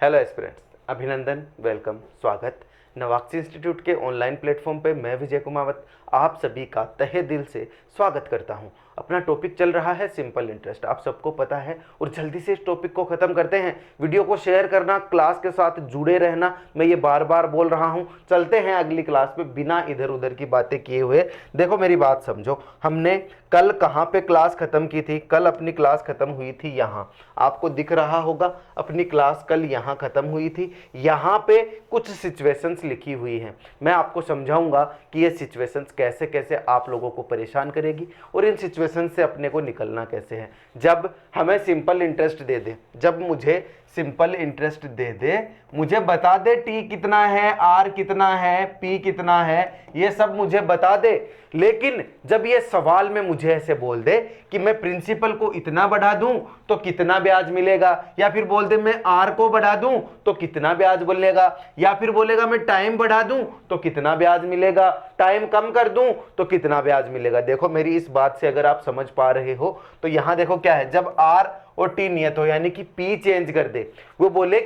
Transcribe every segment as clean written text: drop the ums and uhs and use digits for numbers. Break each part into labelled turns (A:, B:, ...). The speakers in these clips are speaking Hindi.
A: हेलो एस्पिरेंट्स, अभिनंदन, वेलकम, स्वागत। नवाक्सी इंस्टीट्यूट के ऑनलाइन प्लेटफॉर्म पे मैं विजय कुमावत आप सभी का तहे दिल से स्वागत करता हूं। अपना टॉपिक चल रहा है सिंपल इंटरेस्ट, आप सबको पता है, और जल्दी से इस टॉपिक को ख़त्म करते हैं। वीडियो को शेयर करना, क्लास के साथ जुड़े रहना, मैं ये बार बार बोल रहा हूं। चलते हैं अगली क्लास पे बिना इधर उधर की बातें किए हुए। देखो मेरी बात समझो, हमने कल कहाँ पे क्लास ख़त्म की थी? कल अपनी क्लास ख़त्म हुई थी यहाँ, आपको दिख रहा होगा अपनी क्लास कल यहाँ ख़त्म हुई थी। यहाँ पे कुछ सिचुएशंस लिखी हुई हैं, मैं आपको समझाऊंगा कि ये सिचुएशंस कैसे कैसे आप लोगों को परेशान करेगी और इन सिचुएशन से अपने को निकलना कैसे है। जब हमें सिंपल इंटरेस्ट दे दे, जब मुझे सिंपल इंटरेस्ट दे दे, मुझे बता दे टी कितना है, आर कितना है, पी कितना है, ये सब मुझे बता दे। लेकिन जब ये सवाल में मुझे ऐसे बोल दे कि मैं प्रिंसिपल को इतना बढ़ा दूं तो कितना ब्याज मिलेगा, या फिर बोल दे मैं आर को बढ़ा दूं तो कितना ब्याज मिलेगा, या फिर बोलेगा मैं टाइम बढ़ा दूं तो कितना ब्याज मिलेगा, टाइम कम कर दूं तो कितना ब्याज मिलेगा। देखो मेरी इस बात से अगर आप समझ पा रहे हो तो यहां देखो क्या है, जब आर और टी नियत हो यानी कि पी चेंज कर दे, वो बोले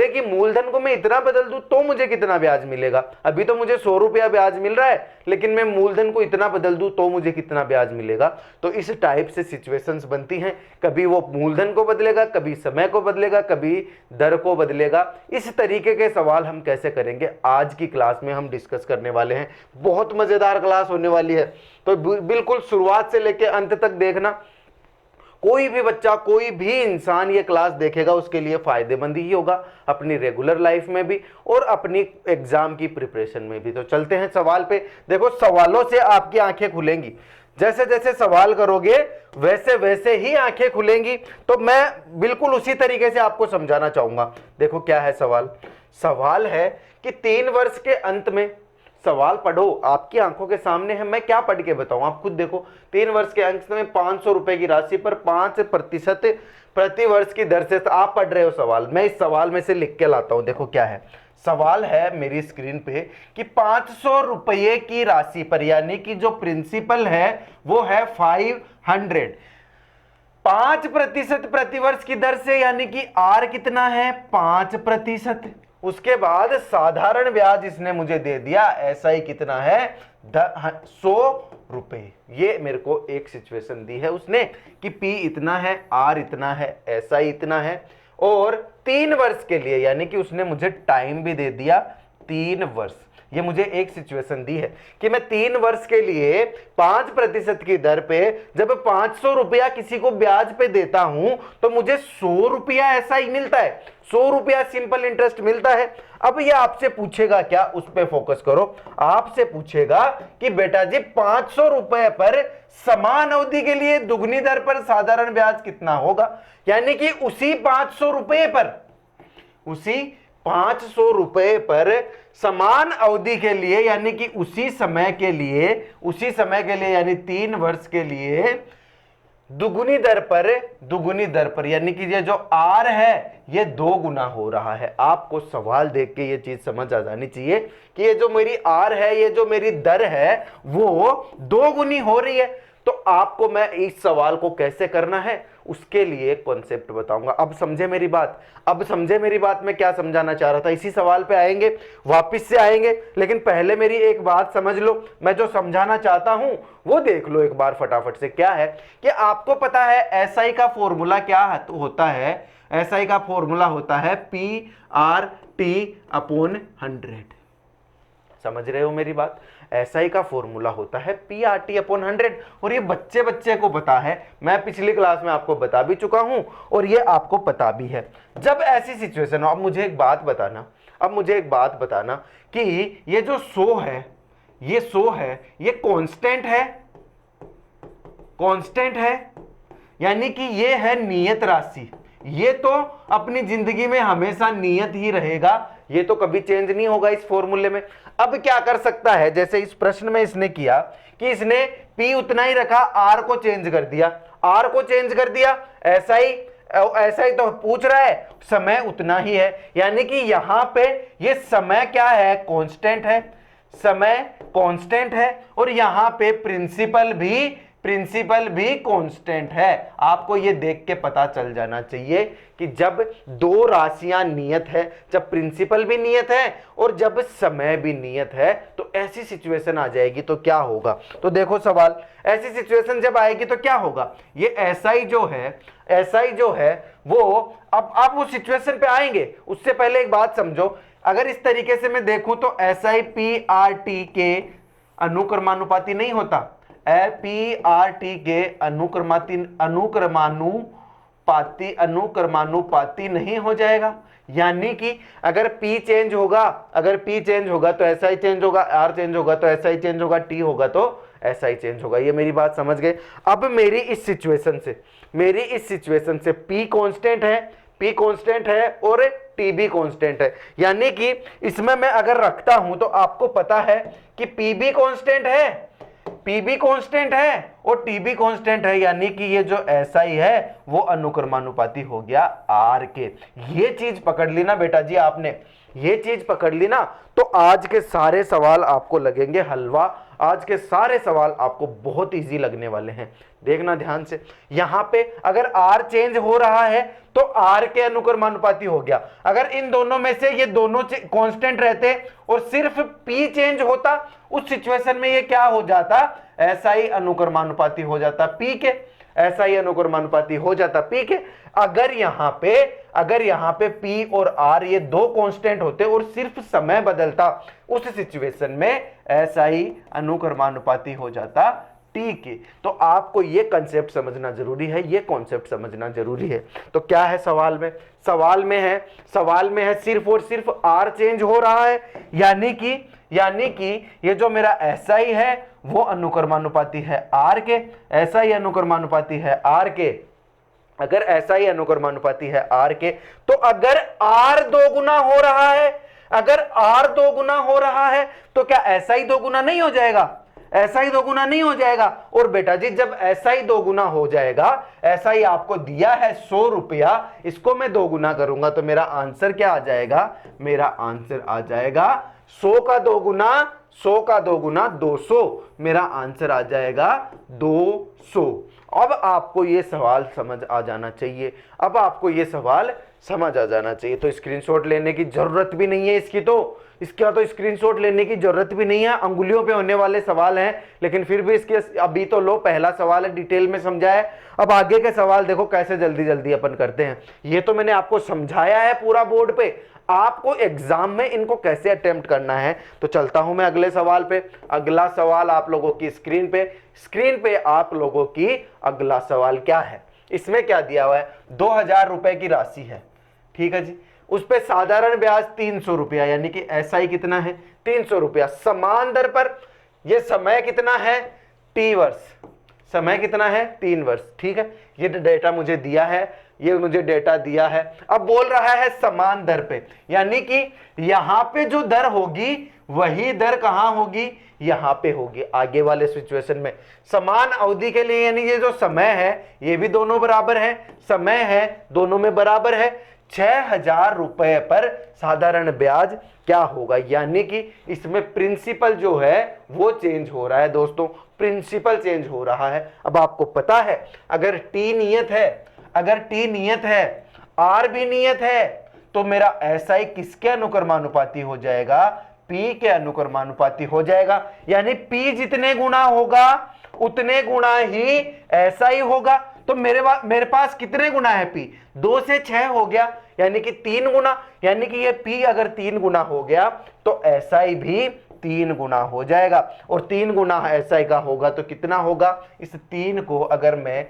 A: कि मूलधन को मैं इतना बदल दूं तो मुझे कितना ब्याज मिलेगा। अभी तो मुझे 100 रुपया ब्याज मिल रहा है, लेकिन मैं मूलधन को इतना बदल दूं तो मुझे कितना ब्याज मिलेगा। तो इस टाइप से सिचुएशंस बनती हैं, कभी वो मूलधन को बदलेगा, कभी समय को बदलेगा, कभी दर को बदलेगा। इस तरीके के सवाल हम कैसे करेंगे, आज की क्लास में हम डिस्कस करने वाले हैं। बहुत मजेदार क्लास होने वाली है, तो बिल्कुल शुरुआत से लेकर अंत तक देखना। कोई भी बच्चा, कोई भी इंसान ये क्लास देखेगा उसके लिए फायदेमंद ही होगा, अपनी रेगुलर लाइफ में भी और अपनी एग्जाम की प्रिपरेशन में भी। तो चलते हैं सवाल पे। देखो सवालों से आपकी आंखें खुलेंगी, जैसे जैसे सवाल करोगे वैसे वैसे ही आंखें खुलेंगी। तो मैं बिल्कुल उसी तरीके से आपको समझाना चाहूंगा। देखो क्या है सवाल, सवाल है कि 3 वर्ष के अंत में, सवाल पढ़ो, आपकी आंखों के सामने है, मैं क्या पढ़ के बताऊं आप खुद देखो। 3 वर्ष के अंत में 500 रुपए की राशि पर 5% प्रति वर्ष की दर से, आप पढ़ रहे हो सवाल, मैं इस सवाल में से लिख के लाता हूं। देखो क्या है सवाल, है मेरी स्क्रीन पे कि 500 रुपये की राशि पर, यानी कि जो प्रिंसिपल है वो है 500, 5% प्रतिवर्ष की दर से, यानी कि आर कितना है 5%। उसके बाद साधारण ब्याज इसने मुझे दे दिया, ऐसा ही कितना है 100 रुपए। ये मेरे को एक सिचुएशन दी है उसने कि पी इतना है, आर इतना है, ऐसा ही इतना है, और 3 वर्ष के लिए, यानी कि उसने मुझे टाइम भी दे दिया 3 वर्ष। ये मुझे एक सिचुएशन दी है कि मैं 3 वर्ष के लिए 5% की दर पे जब 500 रुपया किसी को ब्याज पे देता हूं तो मुझे 100 रुपया ऐसा ही मिलता है, 100 रुपया सिंपल इंटरेस्ट मिलता है। अब ये आपसे पूछेगा क्या, उस पे फोकस करो। आपसे पूछेगा कि बेटा जी 500 रुपए पर समान अवधि के लिए दुगनी दर पर साधारण ब्याज कितना होगा, यानी कि उसी 500 रुपए पर, उसी 500 रुपए पर समान अवधि के लिए, यानी कि उसी समय के लिए यानी 3 वर्ष के लिए दुगुनी दर पर, यानी कि ये जो आर है ये 2 गुना हो रहा है। आपको सवाल देख के ये चीज समझ आ जानी चाहिए कि ये जो मेरी आर है, ये जो मेरी दर है वो 2 गुनी हो रही है। तो आपको मैं इस सवाल को कैसे करना है उसके लिए कॉन्सेप्ट बताऊंगा। अब समझे मेरी बात, मैं क्या समझाना चाह रहा था। इसी सवाल पे आएंगे, वापस से आएंगे, लेकिन पहले मेरी एक बात समझ लो, मैं जो समझाना चाहता हूं वो देख लो एक बार फटाफट से। क्या है कि आपको पता है एसआई का फॉर्मूला क्या होता है, एसआई का फॉर्मूला होता है PRT/100। समझ रहे हो मेरी बात, एसआई का फॉर्मूला होता है PRT/100, और ये बच्चे को पता है, मैं पिछली क्लास में आपको बता भी चुका हूं और ये आपको पता भी है। जब ऐसी सिचुएशन हो, अब मुझे एक बात बताना कि ये जो 100 है, ये 100 है, ये कांस्टेंट है, यानी कि ये है नियत राशि। ये तो अपनी जिंदगी में हमेशा नियत ही रहेगा, ये तो कभी चेंज नहीं होगा इस फॉर्मूले में। अब क्या कर सकता है, जैसे इस प्रश्न में इसने किया कि इसने P उतना ही रखा, R को चेंज कर दिया, ऐसा ही तो पूछ रहा है, समय उतना ही है, यानी कि यहां पे ये समय क्या है, कांस्टेंट है, समय कांस्टेंट है, और यहां पे प्रिंसिपल भी प्रिंसिपल भी कांस्टेंट है। आपको ये देख के पता चल जाना चाहिए कि जब दो राशियां नियत है, जब प्रिंसिपल भी नियत है और जब समय भी नियत है, तो ऐसी सिचुएशन आ जाएगी तो क्या होगा। तो देखो सवाल, ऐसी सिचुएशन जब आएगी तो क्या होगा। ये SI जो है वो अब उस सिचुएशन पे आएंगे, उससे पहले एक बात समझो। अगर इस तरीके से मैं देखूं तो SI PRT के अनुक्रमानुपाती नहीं होता, PRT के अनुक्रमानुपाती नहीं हो जाएगा। यानी कि अगर P चेंज होगा तो SI चेंज होगा, R चेंज होगा तो SI चेंज होगा, T होगा तो SI चेंज होगा। ये मेरी बात समझ गए। अब मेरी इस सिचुएशन से P कांस्टेंट है और T भी कांस्टेंट है। यानी कि इसमें मैं अगर रखता हूं तो आपको पता है कि P भी कांस्टेंट है और T भी कांस्टेंट है। यानी कि ये जो SI है वो अनुक्रमानुपाती हो गया R के। ये चीज पकड़ ली ना बेटा जी, आपने ये चीज पकड़ ली ना, तो आज के सारे सवाल आपको लगेंगे हलवा। आज के सारे सवाल आपको बहुत इजी लगने वाले हैं। देखना ध्यान से, यहां पे अगर R चेंज हो रहा है तो R के अनुक्रमानुपाती हो गया। अगर इन दोनों में से ये दोनों कांस्टेंट रहते और सिर्फ P चेंज होता, उस सिचुएशन में ये क्या हो जाता, SI अनुक्रमानुपाती हो जाता P के, SI अनुक्रमानुपाती हो जाता P के। अगर यहाँ पे P और R ये दो कांस्टेंट होते और सिर्फ समय बदलता, उस सिचुएशन में SI अनुक्रमानुपाती हो जाता T के। तो आपको ये कंसेप्ट समझना जरूरी है, तो क्या है सवाल में है सिर्फ और सिर्फ R चेंज हो रहा है। यानी कि ये जो मेरा SI है वो अनुक्रमानुपाती है R के, SI अनुक्रमानुपाती है R के। अगर SI अनुक्रमानुपाती है R के, तो अगर R दो गुना हो रहा है तो क्या SI दो गुना नहीं हो जाएगा, SI दो गुना नहीं हो जाएगा। और बेटा जी जब SI दो गुना हो जाएगा, SI आपको दिया है 100 रुपया, इसको मैं दो गुना करूंगा तो मेरा आंसर क्या आ जाएगा, मेरा आंसर आ जाएगा 100 का दो गुना 200, मेरा आंसर आ जाएगा 200। अब आपको ये सवाल समझ आ जाना चाहिए, तो स्क्रीनशॉट लेने की जरूरत भी नहीं है इसका तो स्क्रीनशॉट लेने की जरूरत भी नहीं है। अंगुलियों पे होने वाले सवाल हैं, लेकिन फिर भी इसके अभी तो लो, पहला सवाल है, डिटेल में समझा है। अब आगे के सवाल देखो कैसे जल्दी जल्दी अपन करते हैं। ये तो मैंने आपको समझाया है पूरा बोर्ड पे, आपको एग्जाम में इनको कैसे अटेम्प्ट करना है। तो चलता हूं मैं अगले सवाल पे। अगला सवाल आप लोगों की स्क्रीन पे आप लोगों की अगला सवाल क्या है, इसमें क्या दिया हुआ है, 2000 रुपए की राशि है, ठीक है जी। उस पे साधारण ब्याज 300 रुपया, यानी कि SI कितना है 300 रुपया, समान दर पर। ये समय कितना है T वर्ष, समय कितना है 3 वर्ष, ठीक है। ये डेटा मुझे दिया है, अब बोल रहा है समान दर पे, यानी कि यहां पे जो दर होगी वही दर कहां होगी, यहां पे होगी। आगे वाले सिचुएशन में समान अवधि के लिए, यानी ये जो समय है ये भी दोनों बराबर है, समय है दोनों में बराबर है, 6000 रुपए पर साधारण ब्याज क्या होगा। यानी कि इसमें प्रिंसिपल जो है वो चेंज हो रहा है दोस्तों, प्रिंसिपल चेंज हो रहा है। अब आपको पता है अगर T नियत है, R भी नियत है, तो मेरा SI किसके अनुक्रमानुपाती हो जाएगा, P के अनुक्रमानुपाती हो जाएगा। यानी P जितने गुना होगा उतने गुना ही SI होगा। तो मेरे पास कितने गुना है P, 2 से 6 हो गया, यानी कि 3 गुना। यानी कि ये P अगर 3 गुना हो गया तो SI भी 3 गुना हो जाएगा, और 3 गुना SI का होगा तो कितना होगा, इस 3 को अगर मैं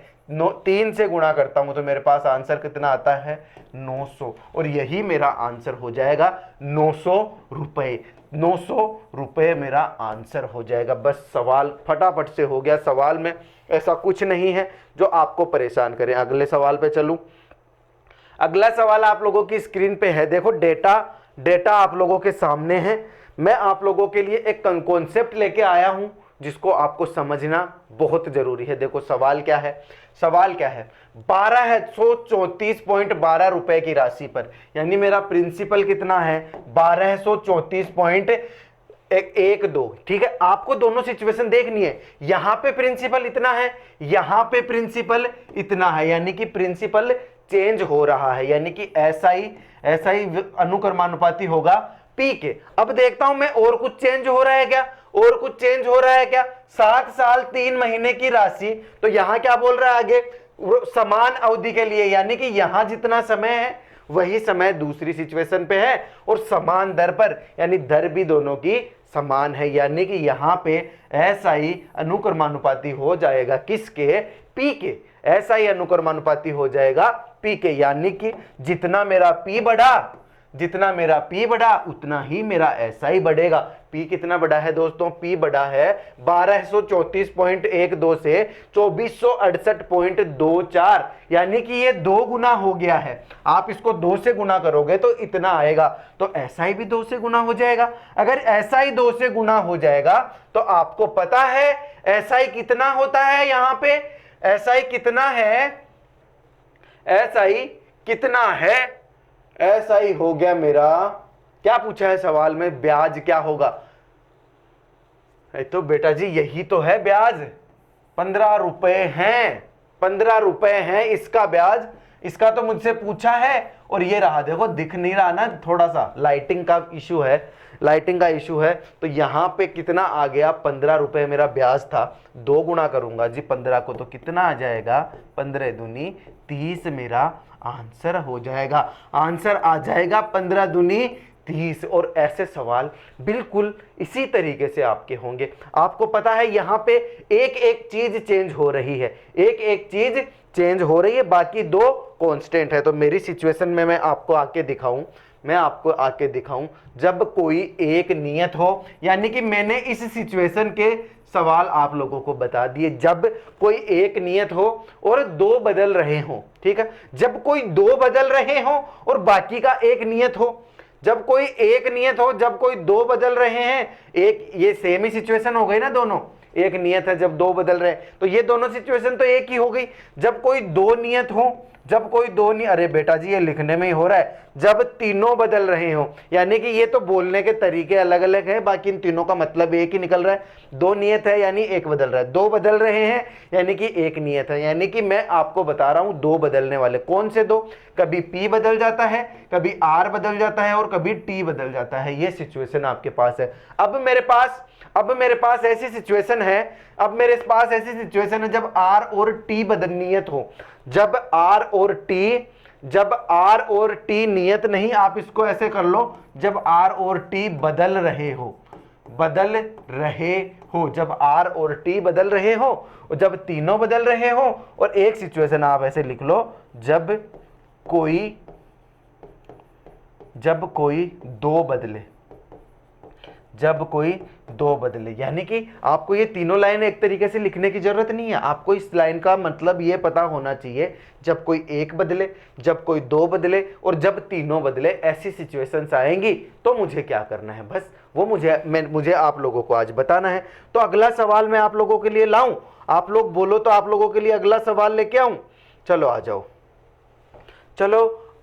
A: 3 से गुणा करता हूं तो मेरे पास आंसर कितना आता है 900, और यही मेरा आंसर हो जाएगा 900 रुपए। 900 रुपए मेरा आंसर हो जाएगा। बस सवाल फटाफट से हो गया, सवाल में ऐसा कुछ नहीं है जो आपको परेशान करे। अगले सवाल पे चलूं। अगला सवाल आप लोगों की स्क्रीन पे है, देखो डेटा आप लोगों के सामने है। मैं आप लोगों के लिए एक कॉन्सेप्ट लेके आया हूं जिसको आपको समझना बहुत जरूरी है। देखो सवाल क्या है, 1234.12 रुपए की राशि पर, यानी मेरा प्रिंसिपल कितना है 1234 एक दो, ठीक है। आपको दोनों सिचुएशन देखनी है। यहां पे प्रिंसिपल इतना है, यहां पे प्रिंसिपल इतना है, यानी कि प्रिंसिपल चेंज हो रहा है, यानी कि ऐसा ही अनुक्रमानुपाती होगा पी के। अब देखता हूं मैं और कुछ चेंज हो रहा है क्या, और कुछ चेंज हो रहा है क्या। 7 साल 3 महीने की राशि, तो यहां क्या बोल रहा है आगे, समान अवधि के लिए, यानी कि यहां जितना समय है वही समय दूसरी सिचुएशन पे है, और समान दर पर, यानी दर भी दोनों की समान है, यानी कि यहां पे ऐसा ही अनुक्रमानुपाती हो जाएगा किसके, पी के। ऐसा ही अनुक्रमानुपाती हो जाएगा पी के, यानी कि जितना मेरा पी बढ़ा उतना ही मेरा ऐसा ही बढ़ेगा। पी कितना बढ़ा है दोस्तों, पी बढ़ा है 1234.12 से 2468.24, यानी कि ये 2 गुना हो गया है। आप इसको 2 से गुना करोगे तो इतना आएगा, तो ऐसा ही भी 2 से गुना हो जाएगा। अगर ऐसा ही 2 से गुना हो जाएगा तो आपको पता है ऐसा ही कितना होता है, यहां पे ऐसा ही कितना है, ऐसा ही कितना है, ऐसा ही हो गया मेरा, क्या पूछा है सवाल में, ब्याज क्या होगा। तो बेटा जी यही तो है ब्याज, 15 रुपए हैं, 15 रुपए हैं इसका ब्याज, इसका तो मुझसे पूछा है। और ये रहा, देखो दिख नहीं रहा ना, थोड़ा सा लाइटिंग का इशू है, तो यहां पे कितना आ गया, 15 रुपए मेरा ब्याज था। 2 गुना करूंगा जी 15 को, तो कितना आ जाएगा, 15 दूनी 30 मेरा आंसर हो जाएगा। आंसर आ जाएगा 15 दूनी 30। और ऐसे सवाल बिल्कुल इसी तरीके से आपके होंगे। आपको पता है यहां पे एक एक चीज चेंज हो रही है, एक चीज चेंज हो रही है, बाकी 2 कांस्टेंट है। तो मेरी सिचुएशन में मैं आपको आके दिखाऊं, जब कोई एक नियत हो, यानी कि मैंने इस सिचुएशन के सवाल आप लोगों को बता दिए। जब कोई एक नियत हो और 2 बदल रहे हो, ठीक है, जब कोई 2 बदल रहे हो और बाकी का एक नियत हो, जब कोई एक नियत हो, जब कोई 2 बदल रहे हैं, एक, ये सेम ही सिचुएशन हो गई ना, दोनों एक नियत है, जब 2 बदल रहे हैं, तो ये दोनों सिचुएशन तो एक ही हो गई। जब कोई 2 नियत हो, जब कोई 2 नहीं, अरे बेटा जी ये लिखने में ही हो रहा है, जब तीनों बदल रहे हो, यानी कि ये तो बोलने के तरीके अलग अलग है, बाकी इन तीनों का मतलब एक ही निकल रहा है। 2 नियत है यानी एक बदल रहा है, 2 बदल रहे हैं यानी कि एक नियत है, यानी कि मैं आपको बता रहा हूं 2 बदलने वाले। कौन से 2, कभी P बदल जाता है, कभी R बदल जाता है और कभी T बदल जाता है। ये सिचुएशन आपके पास है। अब मेरे पास ऐसी सिचुएशन है, जब R और T बदल नियत हो, जब R और T नियत नहीं, आप इसको ऐसे कर लो, जब R और T बदल रहे हो, जब R और T बदल रहे हो, और जब तीनों बदल रहे हो, और एक सिचुएशन आप ऐसे लिख लो, जब कोई 2 बदले, यानी कि आपको ये तीनों लाइन एक तरीके से लिखने की जरूरत नहीं है। आपको इस लाइन का मतलब ये पता होना चाहिए, जब कोई 1 बदले, जब कोई 2 बदले और जब तीनों बदले, ऐसी सिचुएशंस आएंगी तो मुझे क्या करना है, बस वो मुझे आप लोगों को आज बताना है। तो अगला सवाल मैं आप लोगों के लिए लाऊं, आप लोग बोलो तो आप लोगों के लिए अगला सवाल लेके आऊं। चलो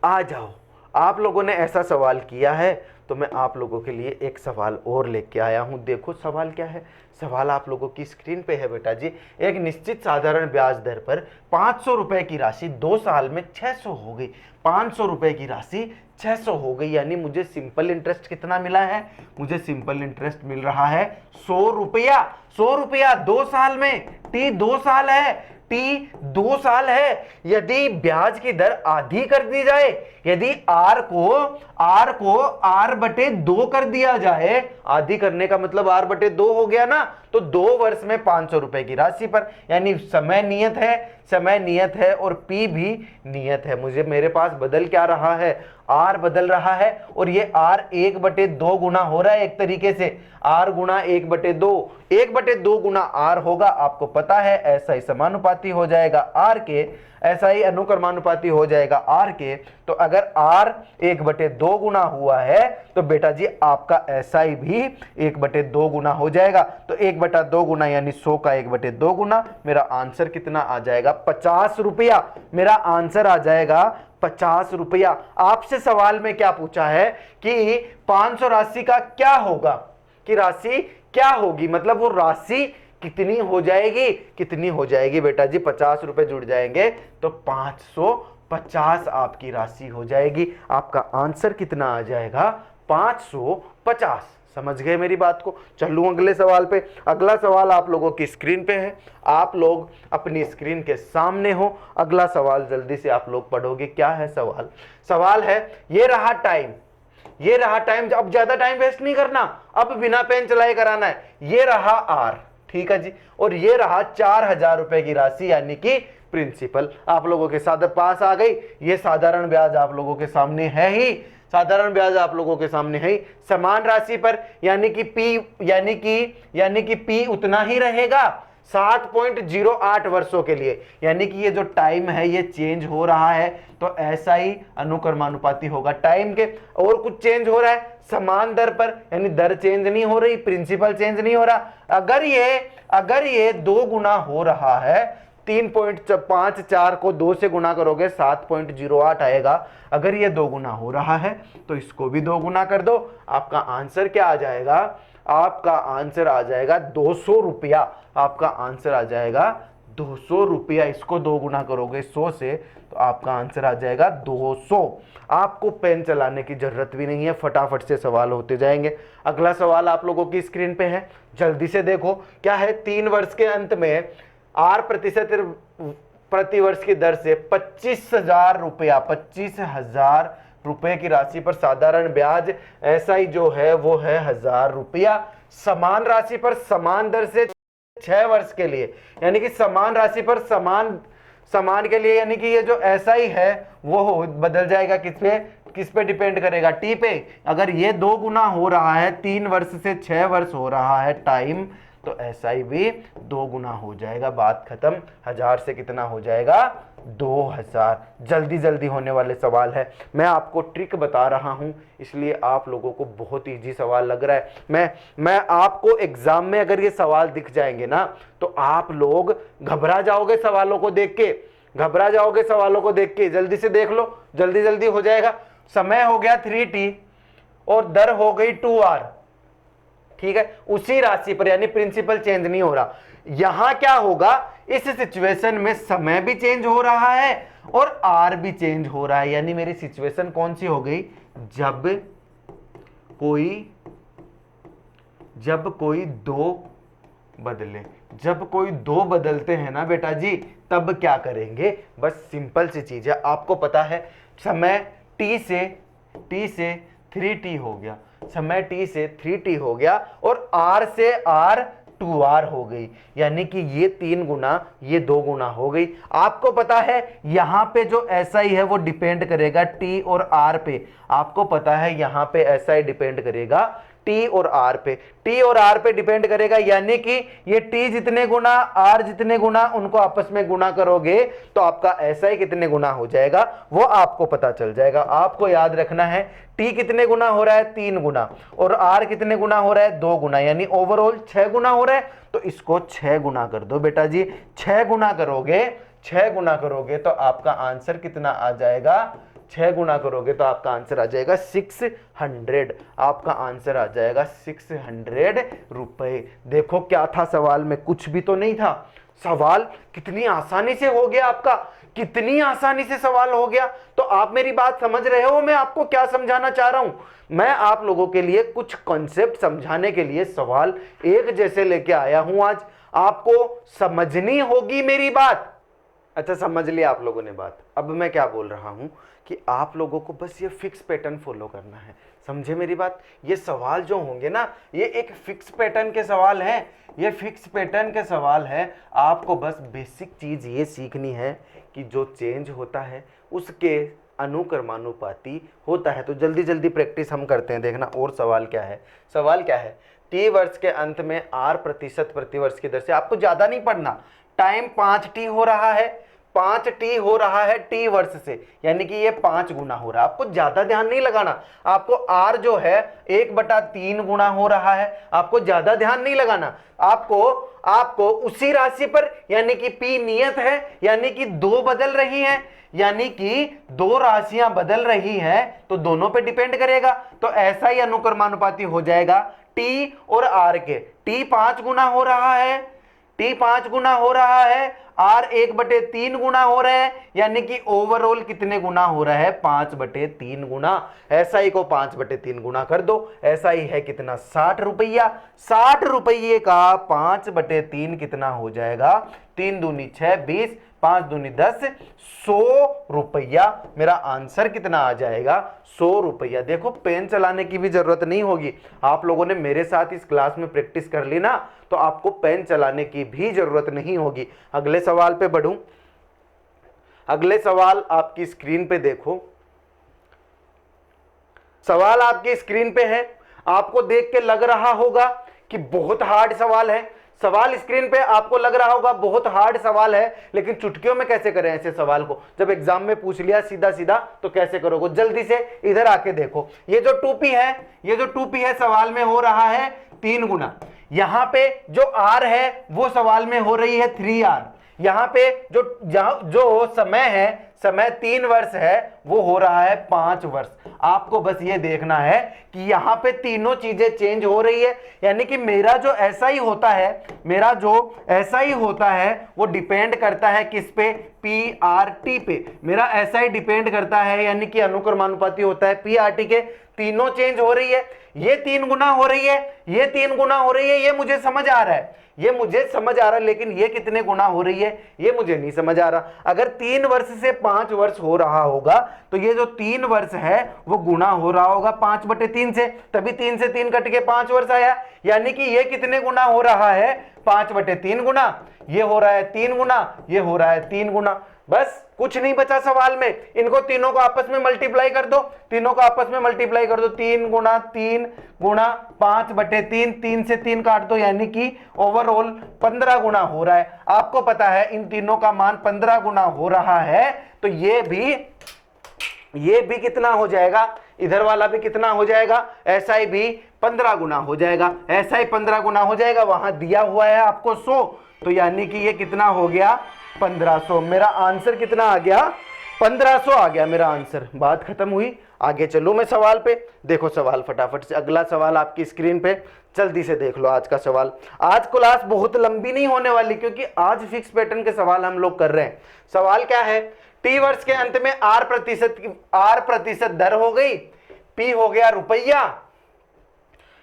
A: आ जाओ। आप लोगों ने ऐसा सवाल किया है तो मैं आप लोगों के लिए एक सवाल और लेके आया हूं। देखो सवाल क्या है, सवाल आप लोगों की स्क्रीन पे है बेटा जी। एक निश्चित साधारण ब्याज दर पर 500 रुपए की राशि 2 साल में 600 हो गई। 500 रुपए की राशि 600 हो गई, यानी मुझे सिंपल इंटरेस्ट कितना मिला है, मुझे सिंपल इंटरेस्ट मिल रहा है 100 रुपया। 100 रुपया 2 साल में, T 2 साल है, यदि ब्याज की दर आधी कर दी जाए, यदि R को R/2 कर दिया जाए, आधी करने का मतलब R/2 हो गया ना, तो 2 वर्ष में 500 रुपए की राशि पर, यानी समय नियत है और P भी नियत है। मेरे पास बदल क्या रहा है, R बदल रहा है, और ये R 1/2 गुना हो रहा है, एक तरीके से R गुना 1/2 गुना R होगा। आपको पता है ऐसा ही समानुपाती हो जाएगा R के, ऐसा ही अनुक्रमानुपाती हो जाएगा R के। तो अगर R 1/2 गुना हुआ है तो बेटा जी आपका ऐसा ही भी 1/2 गुना हो जाएगा। तो 1/2 गुना यानी 100 का 1/2 गुना, मेरा आंसर कितना आ जाएगा, 50 रुपया। मेरा आंसर आ जाएगा 50 रुपया। आपसे सवाल में क्या पूछा है कि 500 राशि का क्या होगा, कि राशि क्या होगी, मतलब वो राशि कितनी हो जाएगी, कितनी हो जाएगी बेटा जी, 50 रुपए जुड़ जाएंगे तो 550 आपकी राशि हो जाएगी। आपका आंसर कितना आ जाएगा, 550। समझ गए मेरी बात को। चलूं अगले सवाल पे। अगला सवाल आप लोगों की स्क्रीन पे है, आप लोग अपनी स्क्रीन के सामने हो। अगला सवाल जल्दी से आप लोग पढ़ोगे। क्या है सवाल? सवाल है, ये रहा टाइम, ये रहा टाइम, अब ज्यादा टाइम वेस्ट नहीं करना, अब बिना पेन चलाए कराना है। ये रहा आर, ठीक है जी, और ये रहा 4000 रुपए की राशि यानी कि प्रिंसिपल आप लोगों के साथ पास आ गई। ये साधारण ब्याज आप लोगों के सामने है ही, साधारण ब्याज आप लोगों के सामने है ही। समान राशि पर यानी कि पी यानी कि पी उतना ही रहेगा 7.08 वर्षों के लिए, यानी कि ये जो टाइम है ये चेंज हो रहा है, तो ऐसा ही अनुक्रमानुपाती होगा टाइम के। और कुछ चेंज हो रहा है समान दर पर, यानी दर चेंज नहीं हो रही, प्रिंसिपल चेंज नहीं हो रहा। अगर ये 2 गुना हो रहा है, 3.54 को 2 से गुना करोगे 7.08 आएगा। अगर ये 2 गुना हो रहा है तो इसको भी 2 गुना कर दो। आपका आंसर क्या आ जाएगा? आपका आंसर आ जाएगा 200 रुपया। आपका आंसर आ जाएगा 200 रुपया। इसको 2 गुना करोगे 100 से तो आपका आंसर आ जाएगा 200। आपको पेन चलाने की जरूरत भी नहीं है, फटाफट से सवाल होते जाएंगे। अगला सवाल आप लोगों की स्क्रीन पे है, जल्दी से देखो। क्या है? 3 वर्ष के अंत में 8% प्रति वर्ष की दर से 25,000 रुपया, 25,000 रुपए की राशि पर साधारण ब्याज एसआई जो है वो है 1000 रुपया। समान राशि पर समान दर से 6 वर्ष के लिए, यानी कि समान राशि पर समान के लिए, यानी कि ये जो एसआई है वो बदल जाएगा किस पे डिपेंड करेगा? टी पे। अगर ये 2 गुना हो रहा है, 3 वर्ष से 6 वर्ष हो रहा है टाइम, तो एसआई भी 2 गुना हो जाएगा। बात खत्म। 1000 से कितना हो जाएगा? 2000। जल्दी जल्दी होने वाले सवाल है। मैं आपको ट्रिक बता रहा हूं, इसलिए आप लोगों को बहुत इजी सवाल लग रहा है। मैं आपको एग्जाम में अगर ये सवाल दिख जाएंगे ना तो आप लोग घबरा जाओगे सवालों को देख के, घबरा जाओगे सवालों को देख के। जल्दी से देख लो, जल्दी जल्दी हो जाएगा। समय हो गया 3t और दर हो गई 2r, ठीक है। उसी राशि पर, यानी प्रिंसिपल चेंज नहीं हो रहा। यहां क्या होगा? इस सिचुएशन में समय भी चेंज हो रहा है और आर भी चेंज हो रहा है, यानी मेरी सिचुएशन कौन सी हो गई? जब कोई 2 बदले, जब कोई 2 बदलते हैं ना बेटा जी, तब क्या करेंगे? बस सिंपल सी चीज है, आपको पता है समय t से 3t हो गया, समय t से 3t हो गया और r से r 2r हो गई, यानी कि ये 3 गुना ये 2 गुना हो गई। आपको पता है यहां पे जो SI है वो डिपेंड करेगा t और r पे। आपको पता है यहां पे SI डिपेंड करेगा t और r पे, t और r पे डिपेंड करेगा, यानी कि ये t जितने गुना r जितने गुना उनको आपस में गुना करोगे तो आपका SI कितने गुना हो जाएगा वो आपको पता चल जाएगा। आपको याद रखना है t कितने गुना हो रहा है? 3 गुना, और r कितने गुना हो रहा है? 2 गुना, यानी ओवरऑल 6 गुना हो रहा है। तो इसको 6 गुना कर दो बेटा जी। 6 गुना करोगे तो आपका आंसर कितना आ जाएगा? 6 गुना करोगे तो आपका आंसर आ जाएगा 600। आपका आंसर आ जाएगा 600 रुपए। देखो क्या था सवाल में? कुछ भी तो नहीं था। सवाल कितनी आसानी से हो गया आपका, कितनी आसानी से सवाल हो गया। तो आप मेरी बात समझ रहे हो मैं आपको क्या समझाना चाह रहा हूं? मैं आप लोगों के लिए कुछ कॉन्सेप्ट समझाने के लिए सवाल एक जैसे लेके आया हूं आज। आपको समझनी होगी मेरी बात। अच्छा, समझ लिया आप लोगों ने बात। अब मैं क्या बोल रहा हूं कि आप लोगों को बस ये फिक्स पैटर्न फॉलो करना है। समझे मेरी बात? ये सवाल जो होंगे ना, ये एक फिक्स पैटर्न के सवाल हैं, ये फिक्स पैटर्न के सवाल है। आपको बस बेसिक चीज ये सीखनी है कि जो चेंज होता है उसके अनुक्रमानुपाती होता है। तो जल्दी जल्दी प्रैक्टिस हम करते हैं। देखना और सवाल क्या है? सवाल क्या है? t वर्ष के अंत में r% प्रति वर्ष की दर से, आपको ज्यादा नहीं पढ़ना। टाइम 5t हो रहा है, 5t हो रहा है t वर्ष से, यानी कि ये 5 गुना हो रहा है। आपको ज्यादा ध्यान नहीं लगाना। आपको r जो है 1/3 गुना हो रहा है, आपको ज्यादा ध्यान नहीं लगाना। आपको उसी राशि पर, यानी कि p नियत है, यानी कि 2 बदल रही हैं, यानी कि 2 राशियां बदल रही हैं, तो दोनों पे डिपेंड करेगा। तो ऐसा ही अनुक्रमानुपाती हो जाएगा टी और आर के। टी 5 गुना हो रहा है, टी 5 गुना हो रहा है, आर 1/3 गुना हो रहा है, यानी कि ओवरऑल कितने गुना हो रहा है? 5/3 गुना। ऐसा ही को 5/3 गुना कर दो, ऐसा ही है कितना? 60 रुपया। 60 रुपये का 5/3 कितना हो जाएगा? 3 दूनी 6, 20, 5 दूनी 10, 100 रुपया। मेरा आंसर कितना आ जाएगा? 100 रुपया। देखो पेन चलाने की भी जरूरत नहीं होगी, आप लोगों ने मेरे साथ इस क्लास में प्रैक्टिस कर ली ना, तो आपको पेन चलाने की भी जरूरत नहीं होगी। अगले सवाल पे बढ़ूं। अगले सवाल आपकी स्क्रीन पे देखो, सवाल आपकी स्क्रीन पे है। आपको देख के लग रहा होगा कि बहुत हार्ड सवाल है। सवाल स्क्रीन पे आपको लग रहा होगा बहुत हार्ड सवाल है, लेकिन चुटकियों में कैसे करें ऐसे सवाल को? जब एग्जाम में पूछ लिया सीधा सीधा तो कैसे करोगे? जल्दी से इधर आके देखो, ये जो 2p है, ये जो 2p है सवाल में हो रहा है 3 गुना। यहां पे जो r है वो सवाल में हो रही है 3r। यहां पे जो समय है, समय 3 वर्ष है, वो हो रहा है 5 वर्ष। आपको बस ये देखना है कि यहां पे तीनों चीजें चेंज हो रही है, यानी कि मेरा जो ऐसा ही होता है, मेरा जो ऐसा ही होता है वो डिपेंड करता है किस पे? PRT पे। मेरा ऐसा ही डिपेंड करता है, यानी कि अनुक्रमानुपाती होता है PRT के। तीनों चेंज हो रही है, ये 3 गुना हो रही है, ये 3 गुना हो रही है, ये मुझे समझ आ रहा है, ये मुझे समझ आ रहा है, लेकिन ये कितने गुना हो रही है ये मुझे नहीं समझ आ रहा। अगर 3 वर्ष से 5 वर्ष हो रहा होगा तो ये जो 3 वर्ष है वो गुना हो रहा होगा 5/3 से, तभी 3 से 3 कट के 5 वर्ष आया, यानी कि ये कितने गुना हो रहा है? 5/3 गुना। ये हो रहा है 3 गुना, ये हो रहा है 3 गुना। बस कुछ नहीं बचा सवाल में, इनको तीनों को आपस में मल्टीप्लाई कर दो, तीनों को आपस में मल्टीप्लाई कर दो। 3 गुना 3 गुना 5/3, 3 से 3 काट दो, यानी कि ओवरऑल 15 गुना हो रहा है। आपको पता है इन तीनों का मान 15 गुना हो रहा है, तो ये भी कितना हो जाएगा? इधर वाला भी कितना हो जाएगा? ऐसा ही भी 15 गुना हो जाएगा, ऐसा ही 15 गुना हो जाएगा। वहां दिया हुआ है आपको 100, तो यानी कि ये कितना हो गया? 1500। मेरा आंसर कितना आ गया? 1500 आ गया मेरा आंसर। बात खत्म हुई। आगे चलो मैं सवाल पे। देखो सवाल फटाफट से, अगला सवाल आपकी स्क्रीन पे, जल्दी से देख लो आज का सवाल। आज क्लास बहुत लंबी नहीं होने वाली, क्योंकि आज फिक्स पैटर्न के सवाल हम लोग कर रहे हैं। सवाल क्या है? टी वर्ष के अंत में आर प्रतिशत दर हो गई, पी हो गया रुपया,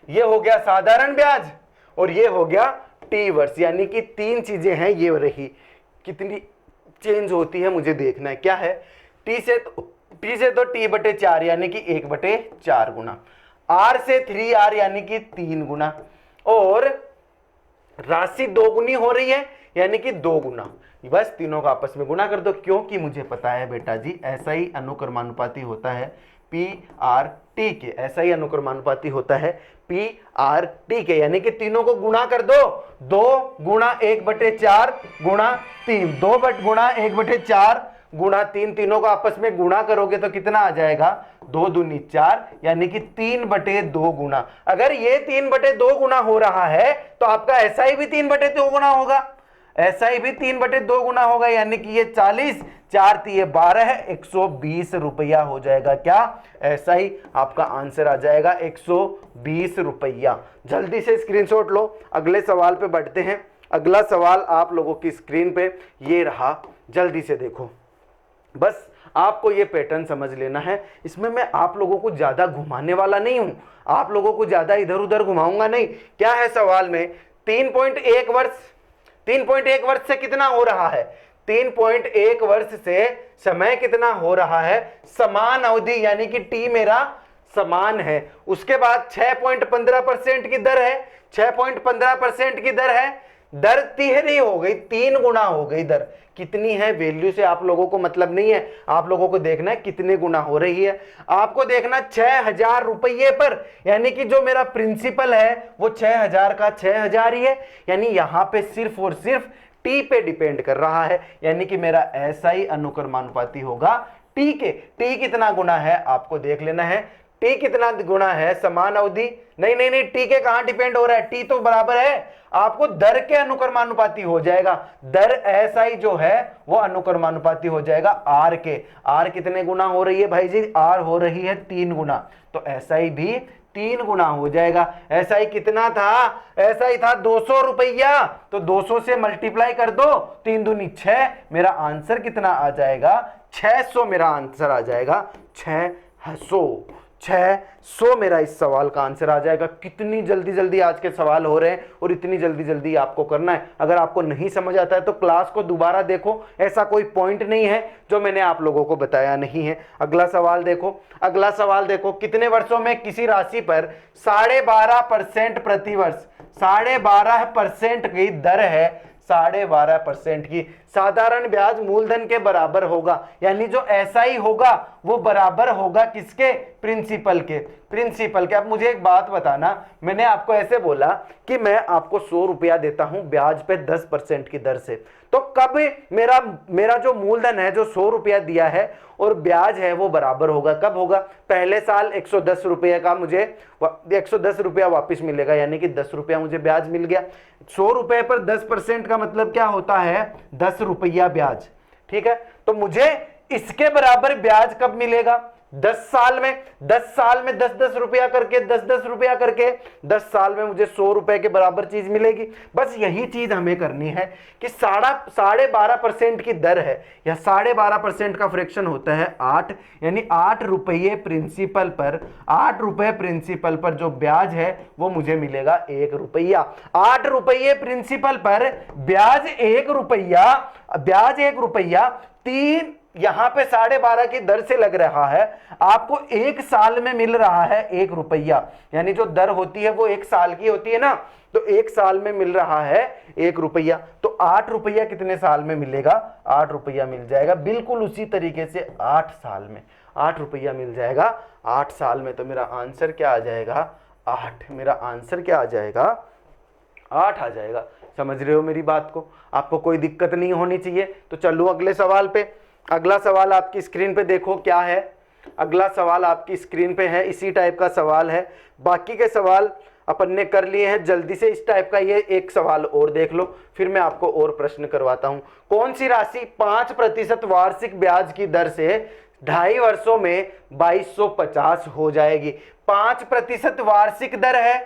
A: ये हो गया साधारण ब्याज, और ये हो गया टी वर्ष, यानी कि 3 चीजें हैं ये रही। कितनी चेंज होती है मुझे देखना है। क्या है? टी से तो T/4 यानी कि 1/4 गुना, R से 3R यानी कि 3 गुना, और राशि 2 गुनी हो रही है यानी कि 2 गुना। बस तीनों का आपस में गुना कर दो, क्योंकि मुझे पता है बेटा जी ऐसा ही अनुक्रमानुपाती होता है PRT के, ऐसा ही अनुक्रमानुपाती होता है PRT के, यानी कि तीनों को गुणा कर दो। 2 गुणा 1/4 गुणा 3, 2 गुणा 1/4 गुणा 3, तीनों को आपस में गुणा करोगे तो कितना आ जाएगा? 2 दूनी 4, यानी कि 3/2 गुना। अगर ये 3/2 गुना हो रहा है तो आपका ऐसा ही भी 3/2 गुना होगा, ऐसा ही भी 3/2 गुना होगा, यानी कि ये 40, 4 3 12 है, 120 रुपया हो जाएगा। क्या? ऐसा ही आपका आंसर आ जाएगा 120 रुपया। जल्दी से स्क्रीनशॉट लो, अगले सवाल पे बढ़ते हैं। अगला सवाल आप लोगों की स्क्रीन पे ये रहा, जल्दी से देखो। बस आपको ये पैटर्न समझ लेना है, इसमें मैं आप लोगों को ज्यादा घुमाने वाला नहीं हूं, आप लोगों को ज्यादा इधर उधर घुमाऊंगा नहीं। क्या है सवाल में? 3.1 वर्ष से कितना हो रहा है? 3.1 वर्ष से समय कितना हो रहा है? समान अवधि, यानी कि टी मेरा समान है। उसके बाद 6.15% की दर है, 6.15% की दर है, दर तिहरी हो गई, 3 गुना हो गई दर। कितनी है वैल्यू से आप लोगों को मतलब नहीं है, आप लोगों को देखना है कितने गुना हो रही है। आपको देखना 6000 रुपये पर, यानी कि जो मेरा प्रिंसिपल है वो 6000 का 6000 ही है, यानी यहां पे सिर्फ और सिर्फ टी पे डिपेंड कर रहा है, यानी कि मेरा ऐसा ही अनुक्रमानुपाती होगा टी के। टी कितना गुना है आपको देख लेना है, टी कितना गुना है? समान अवधि नहीं, टी के कहां डिपेंड हो रहा है? टी तो बराबर है, आपको दर के अनुक्रमानुपाती हो जाएगा। दर ऐसा ही जो है वो अनुक्रमानुपाती हो जाएगा आर के। आर कितने गुना हो रही है भाई जी? आर हो रही है 3 गुना, तो ऐसा ही भी 3 गुना हो जाएगा। ऐसा ही कितना था, ऐसा ही था 200 रुपया, तो 200 से मल्टीप्लाई कर दो, 3 दूनी 6, मेरा आंसर कितना आ जाएगा, 600 मेरा आंसर आ जाएगा, 600 मेरा इस सवाल का आंसर आ जाएगा। कितनी जल्दी जल्दी आज के सवाल हो रहे हैं और इतनी जल्दी जल्दी आपको करना है। अगर आपको नहीं समझ आता है तो क्लास को दोबारा देखो, ऐसा कोई पॉइंट नहीं है जो मैंने आप लोगों को बताया नहीं है। अगला सवाल देखो, अगला सवाल देखो, कितने वर्षों में किसी राशि पर 12.5% प्रतिवर्ष, 12.5% की दर है, 12.5% की साधारण ब्याज मूलधन के बराबर होगा। यानी जो एसआई होगा वो बराबर होगा किसके, प्रिंसिपल के, प्रिंसिपल के। अब मुझे एक बात बताना, मैंने आपको ऐसे बोला कि मैं आपको 100 रुपया देता हूं ब्याज पे 10% की दर से, तो कब मेरा जो मूलधन है, जो 100 रुपया दिया है और ब्याज है वो बराबर होगा, कब होगा, पहले साल 110 रुपये का मुझे 110 रुपया वापिस मिलेगा, यानी कि 10 रुपया मुझे ब्याज मिल गया। 100 रुपए पर 10% का मतलब क्या होता है, 10 रुपया ब्याज, ठीक है। तो मुझे इसके बराबर ब्याज कब मिलेगा, 10 साल में, 10 साल में 10-10 रुपया करके, 10-10 रुपया करके 10 साल में मुझे 100 रुपए के बराबर चीज मिलेगी। बस यही चीज हमें करनी है कि 12.5% की दर है, या 12.5% का फ्रैक्शन होता है 8, यानी 8 रुपये प्रिंसिपल पर, 8 रुपए प्रिंसिपल पर जो ब्याज है वो मुझे मिलेगा 1 रुपया। 8 रुपये प्रिंसिपल पर ब्याज 1 रुपया, ब्याज 1 रुपया, 3 यहां पे 12.5 की दर से लग रहा है, आपको 1 साल में मिल रहा है 1 रुपया, यानी जो दर होती है वो 1 साल की होती है ना, तो 1 साल में मिल रहा है 1 रुपया। तो 8 रुपया कितने साल में मिलेगा, 8 रुपया मिल जाएगा। बिल्कुल उसी तरीके से 8 साल में 8 रुपया मिल जाएगा, 8 साल में। तो मेरा आंसर क्या आ जाएगा, 8, मेरा आंसर क्या आ जाएगा, 8 आ जाएगा। समझ रहे हो मेरी बात को, आपको कोई दिक्कत नहीं होनी चाहिए। तो चलो अगले सवाल पे। अगला सवाल आपकी स्क्रीन पे देखो क्या है, अगला सवाल आपकी स्क्रीन पे है, इसी टाइप का सवाल है। बाकी के सवाल अपन ने कर लिए हैं, जल्दी से इस टाइप का ये एक सवाल और देख लो, फिर मैं आपको और प्रश्न करवाता हूं। कौन सी राशि 5% वार्षिक ब्याज की दर से 2.5 वर्षों में 2250 हो जाएगी। 5% वार्षिक दर है,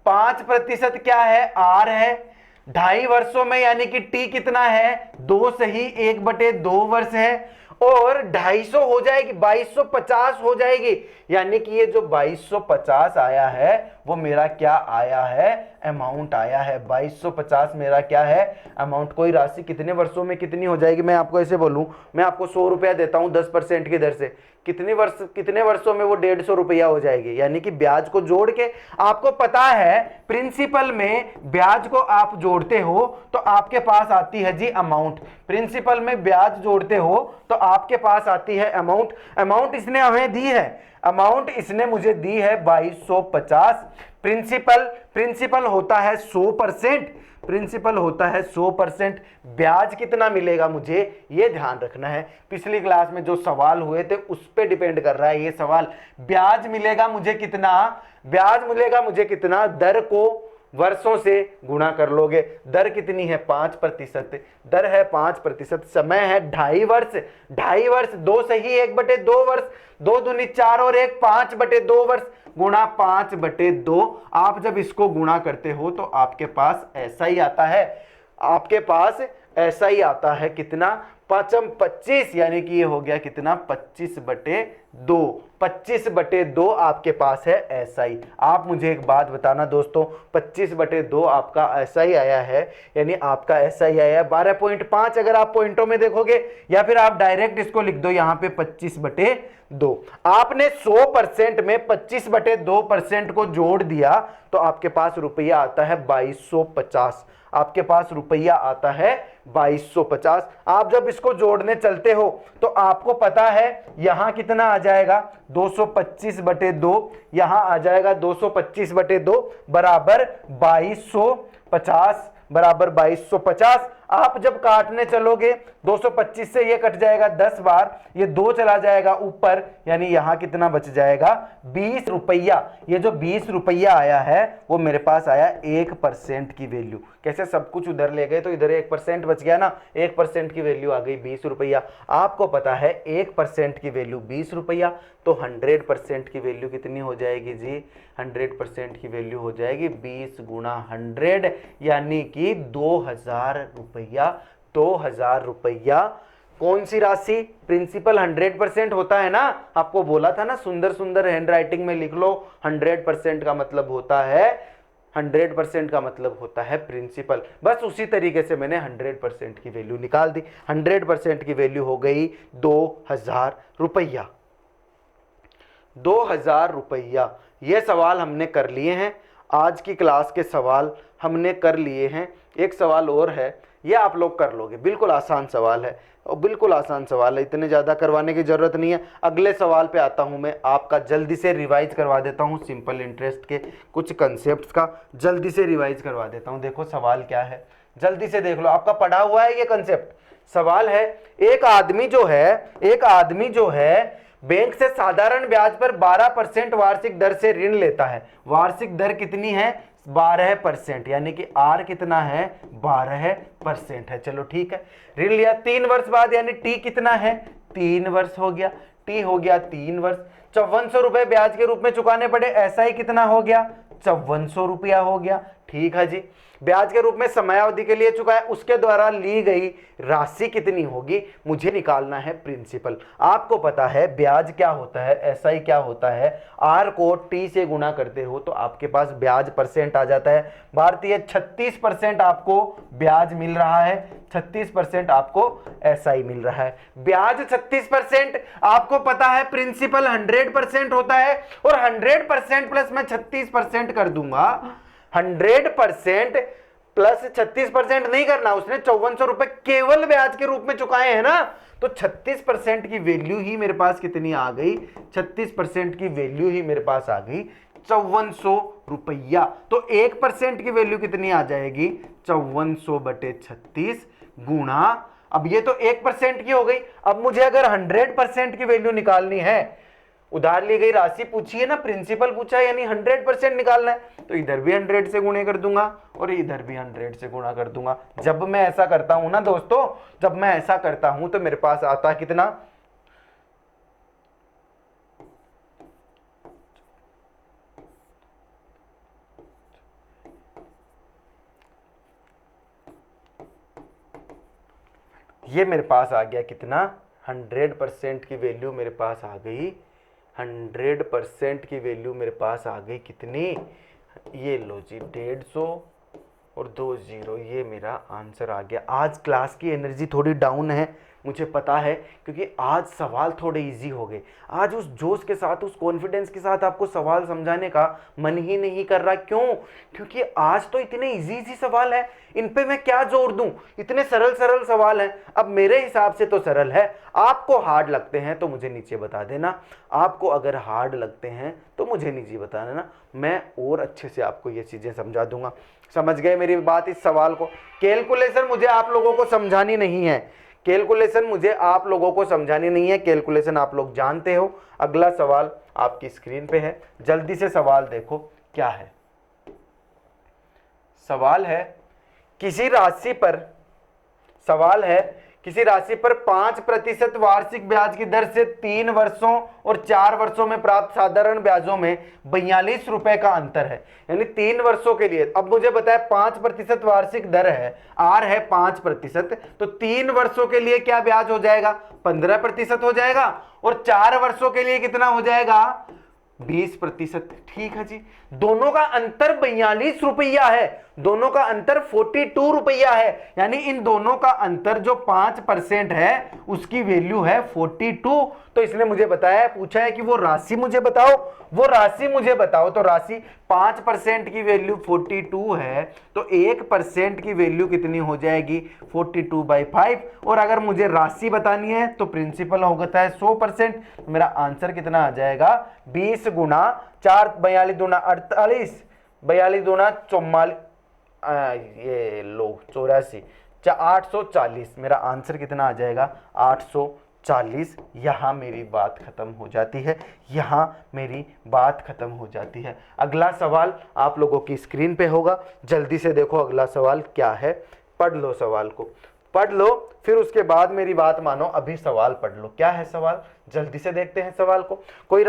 A: 5% क्या है, आर है, 2.5 वर्षों में यानी कि टी कितना है, 2 सही 1/2 वर्ष है, और 250 हो जाएगी, 2250 हो जाएगी। यानी कि ये जो 2250 आया है वो मेरा क्या आया है, अमाउंट आया है। 2250 मेरा क्या है, अमाउंट। कोई राशि कितने वर्षों में कितनी हो जाएगी, मैं आपको ऐसे बोलूं, मैं आपको 100 रुपया देता हूं 10% की दर से, कितने वर्षों में वो 150 रुपया हो जाएगी। यानी कि ब्याज को जोड़ के, आपको पता है प्रिंसिपल में ब्याज को आप जोड़ते हो तो आपके पास आती है जी अमाउंट। प्रिंसिपल में ब्याज जोड़ते हो तो आपके पास आती है अमाउंट। अमाउंट इसने हमें दी है, अमाउंट इसने मुझे दी है 2250। प्रिंसिपल होता है 100%, प्रिंसिपल होता है 100%। ब्याज कितना मिलेगा मुझे, ये ध्यान रखना है। पिछली क्लास में जो सवाल हुए थे उस पे डिपेंड कर रहा है ये सवाल। ब्याज मिलेगा मुझे कितना, ब्याज मिलेगा मुझे कितना, दर को वर्षों से गुणा कर लोगे। दर कितनी है, 5%, दर है 5%, समय है 2.5 वर्ष, 2.5 वर्ष, 2 सही 1/2 वर्ष, 2 दूनी 4 और 1 5/2 वर्ष, गुणा 5/2। आप जब इसको गुणा करते हो तो आपके पास ऐसा ही आता है, आपके पास ऐसा ही आता है कितना, 5×5 यानी कि ये हो गया कितना, 25/2, 25/2 आपके पास है ऐसा ही। आप मुझे एक बात बताना दोस्तों, 25/2 आपका ऐसा ही आया है, यानी आपका ऐसा ही आया है 12.5 अगर आप पॉइंटों में देखोगे, या फिर आप डायरेक्ट इसको लिख दो यहाँ पे 25/2। आपने 100% में 25/2% को जोड़ दिया तो आपके पास रुपया आता है 2250, आपके पास रुपया आता है 2250। आप जब इसको जोड़ने चलते हो तो आपको पता है यहां कितना आ जाएगा, 225/2, यहां आ जाएगा 225/2 बराबर 2250, बराबर 2250। आप जब काटने चलोगे 225 से ये कट जाएगा 10 बार, ये 2 चला जाएगा ऊपर, यानी यहां कितना बच जाएगा 20 रुपया। ये जो 20 रुपया आया है वो मेरे पास आया 1% की वैल्यू। कैसे, सब कुछ उधर ले गए तो इधर 1% बच गया ना, 1% की वैल्यू आ गई 20 रुपया। आपको पता है 1% की वैल्यू 20 रुपया, तो 100% की वैल्यू कितनी हो जाएगी जी, 100% की वैल्यू हो जाएगी 20 गुणा 100, यानी कि 2000 रुपया। 2000 रुपया कौन सी राशि, प्रिंसिपल 100% होता है ना, आपको बोला था ना सुंदर सुंदर हैंड राइटिंग में लिख लो, 100% का मतलब होता है 100% का मतलब होता है प्रिंसिपल। बस उसी तरीके से मैंने 100% की वैल्यू निकाल दी। 100% की वैल्यू हो गई 2000 रुपया। 2000 रुपया। ये सवाल हमने कर लिए हैं, आज की क्लास के सवाल हमने कर लिए हैं। एक सवाल और है, ये आप लोग कर लोगे, बिल्कुल आसान सवाल है और बिल्कुल आसान सवाल है, इतने ज़्यादा करवाने की ज़रूरत नहीं है। अगले सवाल पे आता हूँ मैं, आपका जल्दी से रिवाइज करवा देता हूँ सिंपल इंटरेस्ट के कुछ कंसेप्ट्स का, जल्दी से रिवाइज करवा देता हूँ। देखो सवाल क्या है, जल्दी से देख लो, आपका पढ़ा हुआ है ये कंसेप्ट। सवाल है, एक आदमी जो है बैंक से साधारण ब्याज पर 12% वार्षिक दर से ऋण लेता है। वार्षिक दर कितनी है, 12%, यानी कि आर कितना है, 12% है। चलो ठीक है, ऋण लिया 3 वर्ष बाद, यानी टी कितना है, 3 वर्ष हो गया, टी हो गया 3 वर्ष। 5400 रुपए ब्याज के रूप में चुकाने पड़े, ऐसा ही कितना हो गया, 5400 रुपया हो गया। ठीक है जी, ब्याज के रूप में समयावधि के लिए चुकाया, उसके द्वारा ली गई राशि कितनी होगी, मुझे निकालना है प्रिंसिपल। आपको पता है ब्याज क्या होता है, ऐसा ही क्या होता है, आर को टी से गुणा करते हो तो आपके पास ब्याज परसेंट आ जाता है। भारतीय 36% आपको ब्याज मिल रहा है, 36% आपको ऐसा ही मिल रहा है। ब्याज 36%, आपको पता है प्रिंसिपल 100% होता है, और 100% प्लस मैं 36% कर दूंगा। 100% प्लस 36% नहीं करना, उसने 5400 रुपए केवल ब्याज के रूप में चुकाए हैं ना, तो 36% की वैल्यू ही मेरे पास कितनी आ गई, 36% की वैल्यू ही मेरे पास आ गई 5400 रुपया। तो 1% की वैल्यू कितनी आ जाएगी, 5400 बटे 36 गुणा, अब ये तो 1% की हो गई। अब मुझे अगर 100% की वैल्यू निकालनी है, उधार ली गई राशि पूछी है ना, प्रिंसिपल पूछा है, यानी 100% निकालना है, तो इधर भी 100 से गुणे कर दूंगा और इधर भी 100 से गुणा कर दूंगा। जब मैं ऐसा करता हूं ना दोस्तों, जब मैं ऐसा करता हूं तो मेरे पास आता है कितना, ये मेरे पास आ गया कितना, 100% की वैल्यू मेरे पास आ गई, 100% की वैल्यू मेरे पास आ गई कितनी, ये लो जी 150 और 2 0, ये मेरा आंसर आ गया। आज क्लास की एनर्जी थोड़ी डाउन है, मुझे पता है, क्योंकि आज सवाल थोड़े इजी हो गए। आज उस जोश के साथ, उस कॉन्फिडेंस के साथ आपको सवाल समझाने का मन ही नहीं कर रहा। क्यों? क्योंकि आज तो इतने इजी सवाल है, इन पे मैं क्या जोर दूं, इतने सरल सरल सवाल हैं। अब मेरे हिसाब से तो सरल है, आपको हार्ड लगते हैं तो मुझे नीचे बता देना, आपको अगर हार्ड लगते हैं तो मुझे नीचे बता देना, मैं और अच्छे से आपको ये चीज़ें समझा दूंगा। समझ गए मेरी बात? इस सवाल को, कैलकुलेशन मुझे आप लोगों को समझानी नहीं है, कैलकुलेशन मुझे आप लोगों को समझानी नहीं है, कैलकुलेशन आप लोग जानते हो। अगला सवाल आपकी स्क्रीन पे है, जल्दी से सवाल देखो क्या है। सवाल है किसी राशि पर, सवाल है किसी राशि पर 5% वार्षिक ब्याज की दर से 3 वर्षों और 4 वर्षों में प्राप्त साधारण ब्याजों में 42 रुपए का अंतर है, यानी 3 वर्षों के लिए। अब मुझे बताया 5% वार्षिक दर है, आर है 5%, तो 3 वर्षों के लिए क्या ब्याज हो जाएगा, 15% हो जाएगा, और 4 वर्षों के लिए कितना हो जाएगा, 20%। ठीक है जी, दोनों का अंतर 42 रुपया है, दोनों का अंतर 42 रुपया है, यानी इन दोनों का अंतर जो 5% है उसकी वैल्यू है 42। तो इसने मुझे बताया, पूछा है कि वो राशि मुझे बताओ, वो राशि मुझे बताओ, तो राशि 5% की वैल्यू 42 है, तो 1% की वैल्यू कितनी हो जाएगी, 42/5। और अगर मुझे राशि बतानी है तो प्रिंसिपल होता है 100%, मेरा आंसर कितना आ जाएगा, 20 गुणा 4, 42 दूना 48, 42 दूना 44, ये लो 84, 840, मेरा आंसर कितना आ जाएगा 840। यहाँ मेरी बात खत्म हो जाती है, यहाँ मेरी बात खत्म हो जाती है। अगला सवाल आप लोगों की स्क्रीन पे होगा, जल्दी से देखो अगला सवाल क्या है, पढ़ लो सवाल को, पढ़ लो, फिर उसके बाद मेरी बात मानो, अभी सवाल पढ़ लो। क्या है सवाल, जल्दी से देखते हैं सवाल को। कोई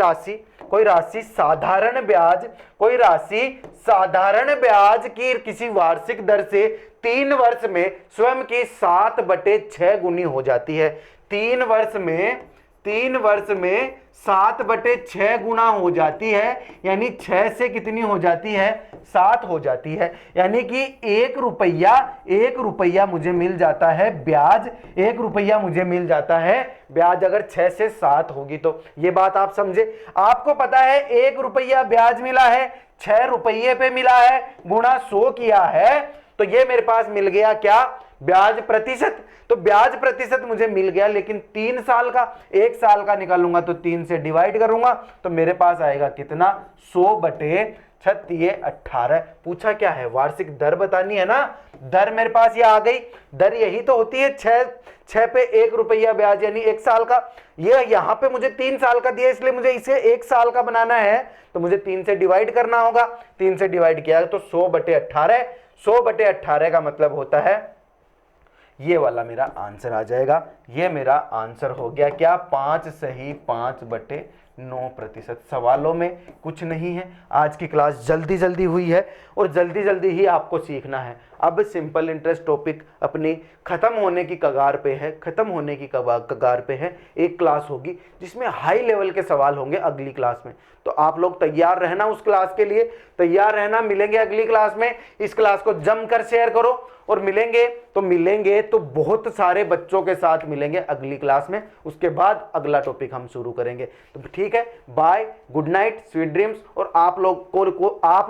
A: राशि साधारण ब्याज, कोई राशि साधारण ब्याज की किसी वार्षिक दर से 3 वर्ष में स्वयं की 7/6 गुनी हो जाती है। 3 वर्ष में 7/6 गुना हो जाती है, यानी 6 से कितनी हो जाती है, 7 हो जाती है। यानी कि 1 रुपया मुझे मिल जाता है ब्याज, 1 रुपया मुझे मिल जाता है ब्याज अगर 6 से 7 होगी तो। ये बात आप समझे। आपको पता है 1 रुपया ब्याज मिला है, 6 रुपये पे मिला है, गुणा 100 किया है, तो ये मेरे पास मिल गया क्या, ब्याज प्रतिशत। तो ब्याज प्रतिशत मुझे मिल गया, लेकिन 3 साल का, 1 साल का निकालूंगा तो 3 से डिवाइड करूंगा तो मेरे पास आएगा कितना, 100/36, 18। पूछा क्या है, वार्षिक दर बतानी है ना, दर मेरे पास ये आ गई। दर यही तो होती है, 6 पे 1 रुपया ब्याज यानी 1 साल का। ये यहाँ पे मुझे 3 साल का दिया, इसलिए मुझे इसे 1 साल का बनाना है तो मुझे 3 से डिवाइड करना होगा। 3 से डिवाइड किया तो 100/18, 100/18 का मतलब होता है ये वाला मेरा आंसर आ जाएगा। ये मेरा आंसर हो गया क्या, 5 सही 5/9%। सवालों में कुछ नहीं है। आज की क्लास जल्दी जल्दी हुई है और जल्दी जल्दी ही आपको सीखना है। अब सिंपल इंटरेस्ट टॉपिक अपनी खत्म होने की कगार पे है, खत्म होने की कगार पे है। एक क्लास होगी जिसमें हाई लेवल के सवाल होंगे अगली क्लास में, तो आप लोग तैयार रहना उस क्लास के लिए, तैयार रहना। मिलेंगे अगली क्लास में, इस क्लास को जमकर शेयर करो और मिलेंगे तो बहुत सारे बच्चों के साथ मिलेंगे अगली क्लास में। उसके बाद अगला टॉपिक हम शुरू करेंगे। तो ठीक है, bye, good night, sweet dreams, और आप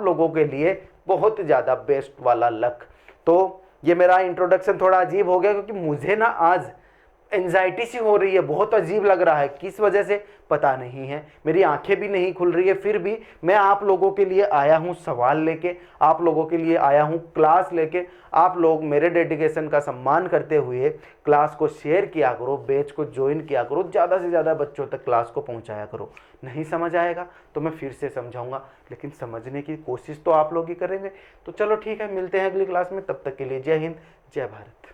A: लोगों के लिए बहुत ज़्यादा बेस्ट वाला लक। तो ये मेरा इंट्रोडक्शन थोड़ा अजीब हो गया क्योंकि मुझे ना आज एंजाइटी सी हो रही है, बहुत अजीब लग रहा है, किस वजह से पता नहीं है। मेरी आंखें भी नहीं खुल रही है, फिर भी मैं आप लोगों के लिए आया हूँ सवाल लेके, आप लोगों के लिए आया हूँ क्लास लेके। आप लोग मेरे डेडिकेशन का सम्मान करते हुए क्लास को शेयर किया करो, बैच को ज्वाइन किया करो, ज़्यादा से ज़्यादा बच्चों तक क्लास को पहुँचाया करो। नहीं समझ आएगा तो मैं फिर से समझाऊंगा, लेकिन समझने की कोशिश तो आप लोग ही करेंगे। तो चलो ठीक है, मिलते हैं अगली क्लास में, तब तक के लिए जय हिंद, जय भारत।